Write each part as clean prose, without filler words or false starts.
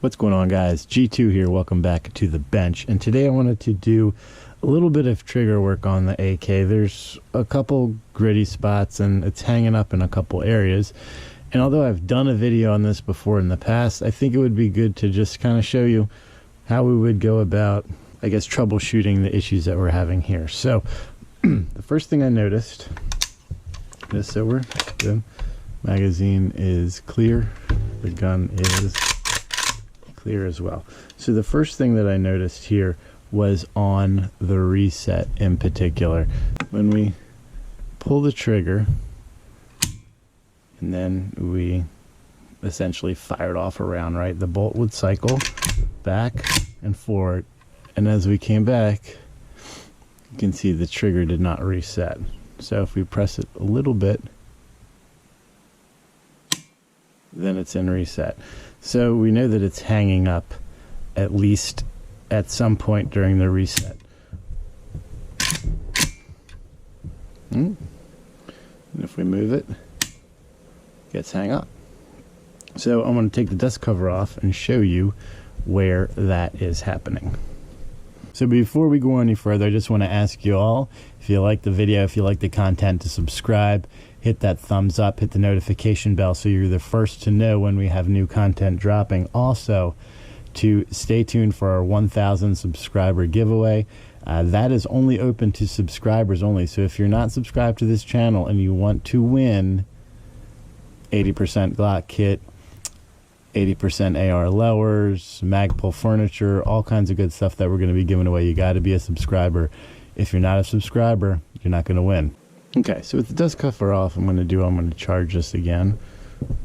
What's going on, guys? G2 here. Welcome back to the bench. And today I wanted to do a little bit of trigger work on the AK. There's a couple gritty spots and it's hanging up in a couple areas. And although I've done a video on this before in the past, I think it would be good to just kind of show you how we would go about, I guess, troubleshooting the issues that we're having here. So the first thing I noticed is, so we're good. Magazine is clear. The gun is clear as well. So the first thing that I noticed here was on the reset in particular. When we pull the trigger and then we essentially fired off a round, right? The bolt would cycle back and forward, and as we came back, you can see the trigger did not reset. So if we press it a little bit, then it's in reset. So we know that it's hanging up at least at some point during the reset. And if we move it, it gets hung up. So I'm going to take the dust cover off and show you where that is happening. So before we go any further, I just want to ask you all, if you like the video, if you like the content, to subscribe, hit that thumbs up, hit the notification bell so you're the first to know when we have new content dropping. Also, to stay tuned for our 1,000 subscriber giveaway. That is only open to subscribers only. So if you're not subscribed to this channel and you want to win 80% Glock kit, 80% AR lowers, Magpul furniture, all kinds of good stuff that we're going to be giving away, you got to be a subscriber. If you're not a subscriber, you're not going to win. Okay, so with the dust cover off, I'm going to charge this again. So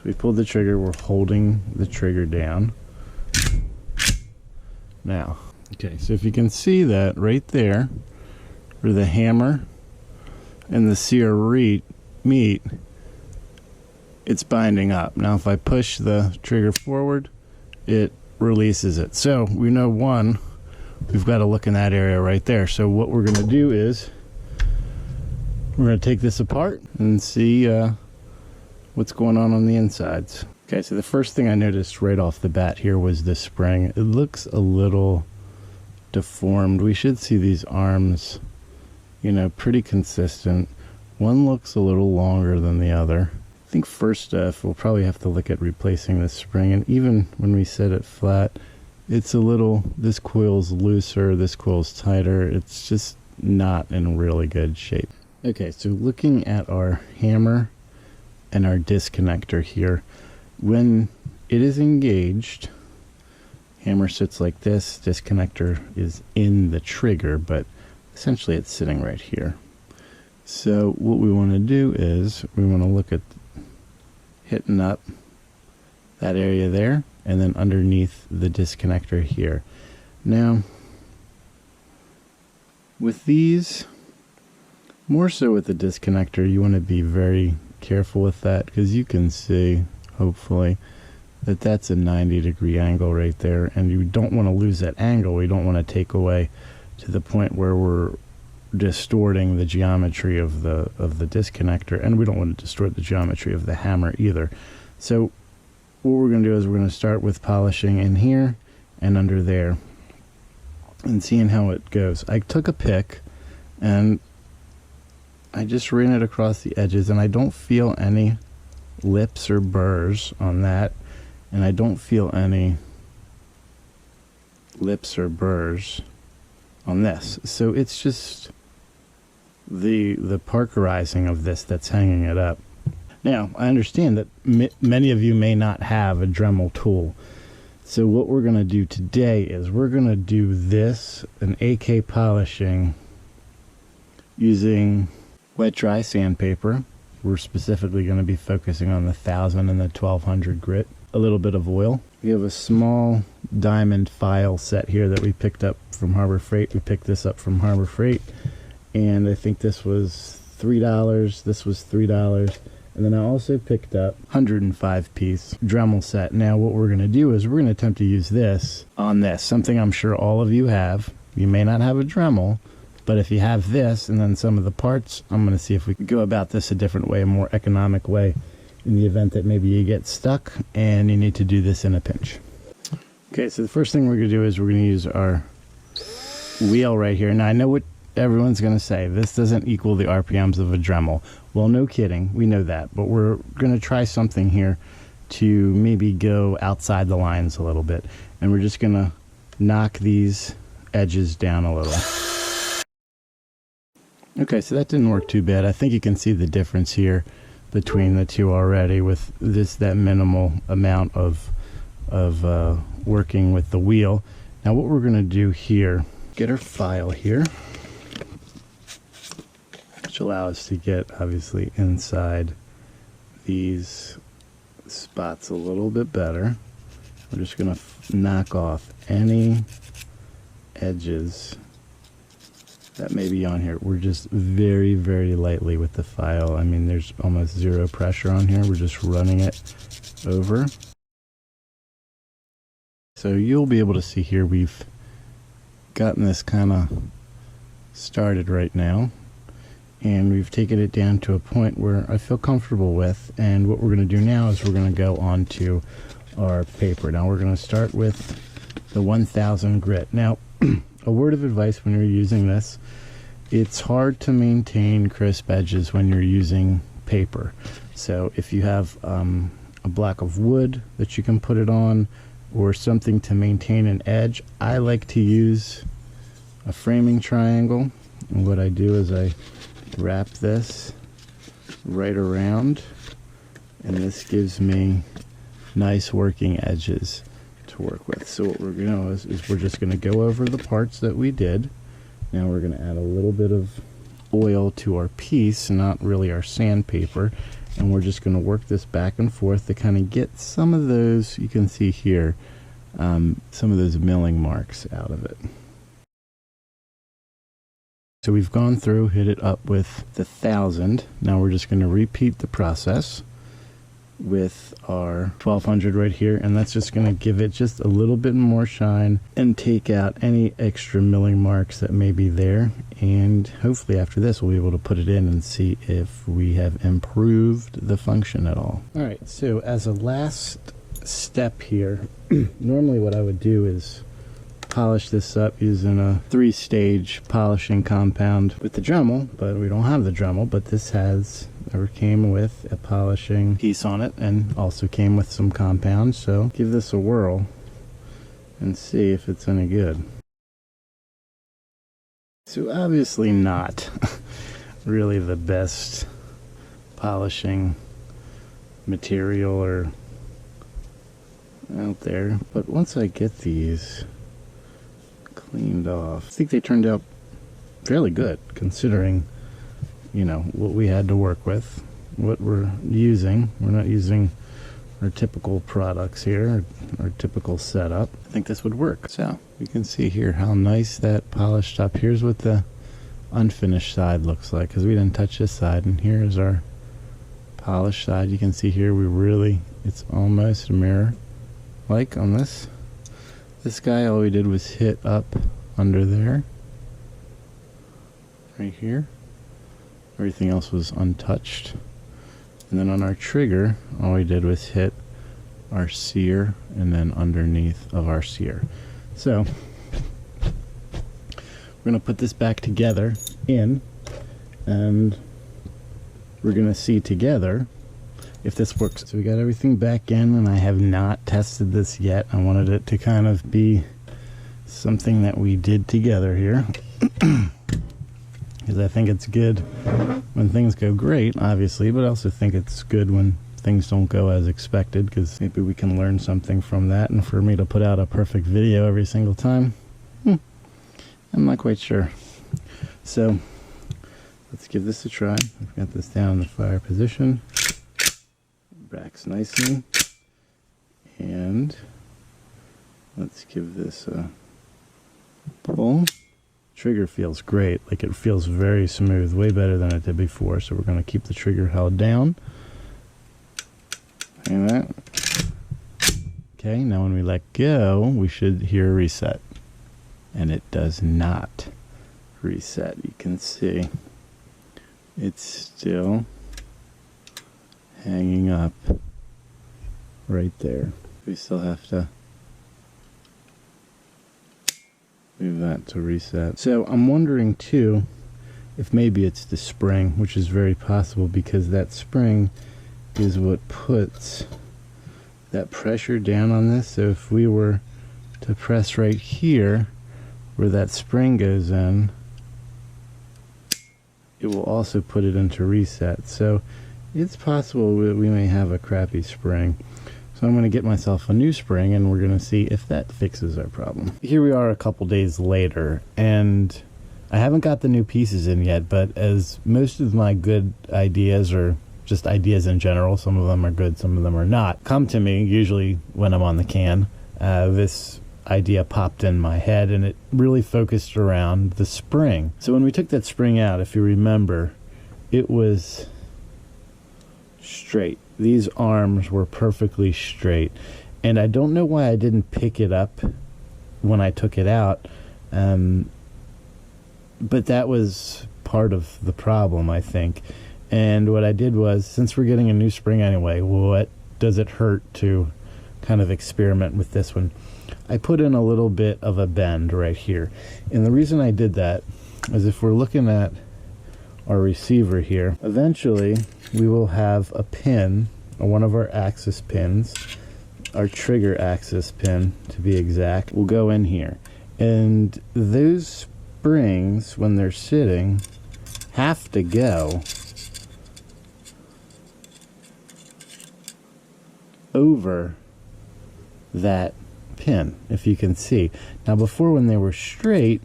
we pulled the trigger, we're holding the trigger down. Now, okay, so if you can see that right there, where the hammer and the sear meet, it's binding up. Now if I push the trigger forward, it releases it. So we know, one, we've got to look in that area right there. So what we're going to do is we're going to take this apart and see what's going on the insides. Okay, so the first thing I noticed right off the bat here was the spring. It looks a little deformed. We should see these arms, you know, pretty consistent. One looks a little longer than the other. I think first off, we'll probably have to look at replacing this spring, and even when we set it flat, it's a little, this coil's looser, this coil's tighter. It's just not in really good shape. Okay, so looking at our hammer and our disconnector here, when it is engaged, hammer sits like this, disconnector is in the trigger, but essentially it's sitting right here. So what we want to do is we want to look at hitting up that area there and then underneath the disconnector here. Now with these, more so with the disconnector, you want to be very careful with that, because you can see, hopefully, that that's a 90-degree angle right there, and you don't want to lose that angle. We don't want to take away to the point where we're distorting the geometry of the disconnector, and we don't want to distort the geometry of the hammer either. So what we're going to do is we're going to start with polishing in here and under there and seeing how it goes. I took a pick and I just ran it across the edges, and I don't feel any lips or burrs on that, and I don't feel any lips or burrs on this. So it's just the parkerizing of this that's hanging it up. Now I understand that many of you may not have a Dremel tool, so what we're going to do today is we're going to do this, an AK polishing, using wet dry sandpaper. We're specifically going to be focusing on the 1000 and the 1200 grit. A little bit of oil. We have a small diamond file set here that we picked up from Harbor Freight. We picked this up from Harbor Freight, and I think this was $3. This was $3. And then I also picked up 105 piece Dremel set. Now what we're going to do is we're going to attempt to use this on this, something I'm sure all of you have. You may not have a Dremel, but if you have this and then some of the parts, I'm going to see if we can go about this a different way, a more economic way, in the event that maybe you get stuck and you need to do this in a pinch. Okay, so the first thing we're going to do is we're going to use our wheel right here. Now I know what everyone's going to say, this doesn't equal the RPMs of a Dremel. Well, no kidding, we know that, but we're going to try something here to maybe go outside the lines a little bit, and we're just going to knock these edges down a little. Okay, so that didn't work too bad. I think you can see the difference here between the two already with that minimal amount of working with the wheel. Now what we're going to do here, get our file here, which allows us to get obviously inside these spots a little bit better. We're just going to knock off any edges that may be on here. We're just very, very lightly with the file. I mean, there's almost zero pressure on here. We're just running it over. So you'll be able to see here we've gotten this kind of started right now, and we've taken it down to a point where I feel comfortable with. And what we're going to do now is we're going to go on to our paper. Now we're going to start with the 1000 grit. Now a word of advice when you're using this, it's hard to maintain crisp edges when you're using paper. So if you have a block of wood that you can put it on, or something to maintain an edge, I like to use a framing triangle. And what I do is I wrap this right around, and this gives me nice working edges to work with. So what we're going to do is we're just going to go over the parts that we did. Now we're going to add a little bit of oil to our piece, not really our sandpaper, and we're just going to work this back and forth to kind of get some of those, you can see here, some of those milling marks out of it. So we've gone through, hit it up with the 1000. Now we're just going to repeat the process with our 1200 right here, and that's just going to give it just a little bit more shine and take out any extra milling marks that may be there. And hopefully after this we'll be able to put it in and see if we have improved the function at all. Alright, so as a last step here, normally what I would do is polish this up using a 3-stage polishing compound with the Dremel, but we don't have the Dremel. But this came with a polishing piece on it and also came with some compound, so give this a whirl and see if it's any good. So obviously not really the best polishing material or out there, but once I get these cleaned off, I think they turned out fairly good considering, you know, what we had to work with, what we're using. We're not using our typical products here, our typical setup. I think this would work. So you can see here how nice that polished up. Here's what the unfinished side looks like, because we didn't touch this side, and here's our polished side. You can see here it's almost a mirror like on this guy. All we did was hit up under there right here. Everything else was untouched. And then on our trigger, all we did was hit our sear and then underneath of our sear. So we're going to put this back together and we're going to see together if this works. So we got everything back in, and I have not tested this yet. I wanted it to kind of be something that we did together here. Because I think it's good when things go great, obviously, but I also think it's good when things don't go as expected, because maybe we can learn something from that. And for me to put out a perfect video every single time, I'm not quite sure. So let's give this a try. I've got this down in the fire position. Backs nicely. And let's give this a pull. Trigger feels great, like it feels very smooth, way better than it did before. So we're going to keep the trigger held down. Like that. Okay, now when we let go, we should hear a reset. And it does not reset. You can see it's still hanging up right there. We still have to move that to reset. So I'm wondering too if maybe it's the spring, which is very possible because that spring is what puts that pressure down on this. So if we were to press right here where that spring goes in, it will also put it into reset. So it's possible that we may have a crappy spring. So I'm going to get myself a new spring and we're going to see if that fixes our problem. Here we are a couple days later, and I haven't got the new pieces in yet, but as most of my good ideas, or just ideas in general, some of them are good, some of them are not, come to me usually when I'm on the can. This idea popped in my head and it really focused around the spring. So when we took that spring out, if you remember, it was straight. These arms were perfectly straight, and I don't know why I didn't pick it up when I took it out, but that was part of the problem, I think. And what I did was, since we're getting a new spring anyway, what does it hurt to kind of experiment with this one? I put in a little bit of a bend right here, and the reason I did that is if we're looking at our receiver here, eventually we will have a pin, or one of our axis pins, our trigger axis pin to be exact, will go in here, and those springs, when they're sitting, have to go over that pin, if you can see. Now before, when they were straight,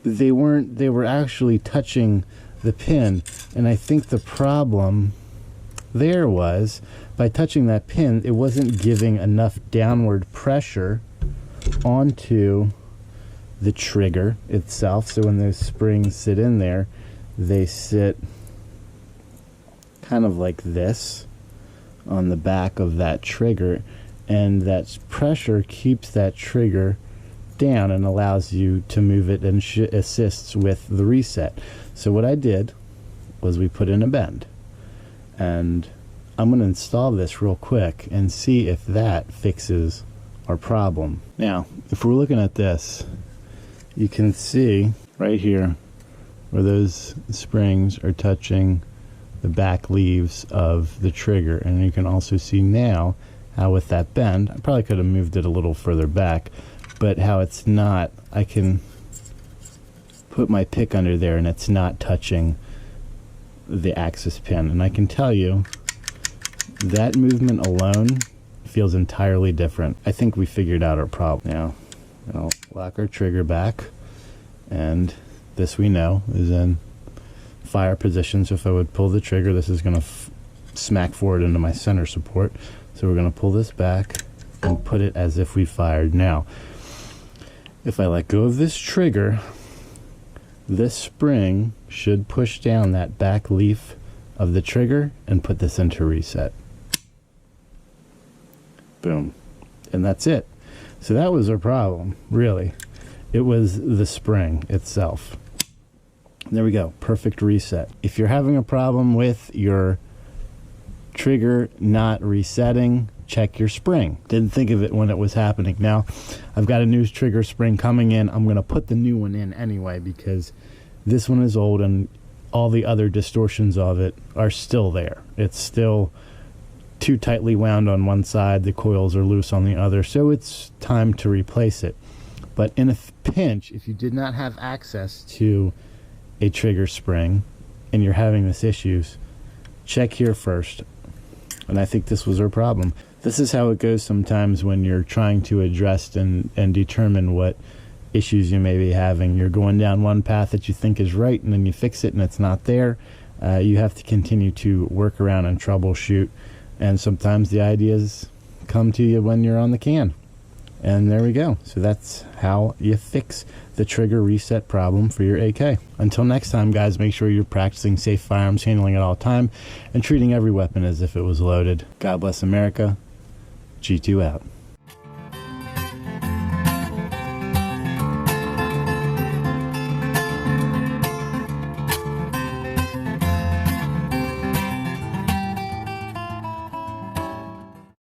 they were actually touching the pin, and I think the problem there was, by touching that pin, it wasn't giving enough downward pressure onto the trigger itself. So when those springs sit in there, they sit kind of like this on the back of that trigger, and that pressure keeps that trigger down and allows you to move it and assists with the reset. So what I did was we put in a bend, and I'm going to install this real quick and see if that fixes our problem. Now if we're looking at this, you can see right here where those springs are touching the back leaves of the trigger, and you can also see now how with that bend, I probably could have moved it a little further back, but how it's not, I can put my pick under there and it's not touching the axis pin, and I can tell you that movement alone feels entirely different. I think we figured out our problem. Now I'll lock our trigger back, and this we know is in fire position, so if I would pull the trigger, this is going to smack forward into my center support. So we're going to pull this back and put it as if we fired. Now if I let go of this trigger, this spring should push down that back leaf of the trigger and put this into reset. Boom. And that's it. So that was our problem, really. It was the spring itself. There we go. Perfect reset. If you're having a problem with your trigger not resetting, check your spring. Didn't think of it when it was happening. Now I've got a new trigger spring coming in. I'm going to put the new one in anyway because this one is old and all the other distortions of it are still there. It's still too tightly wound on one side, the coils are loose on the other, so it's time to replace it. But in a pinch, if you did not have access to a trigger spring and you're having this issues, check here first. And I think this was our problem. This is how it goes sometimes when you're trying to address and determine what issues you may be having. You're going down one path that you think is right, and then you fix it and it's not there. You have to continue to work around and troubleshoot, and sometimes the ideas come to you when you're on the can. And there we go. So that's how you fix the trigger reset problem for your AK. Until next time, guys, make sure you're practicing safe firearms handling at all time and treating every weapon as if it was loaded. God bless America. G2 out.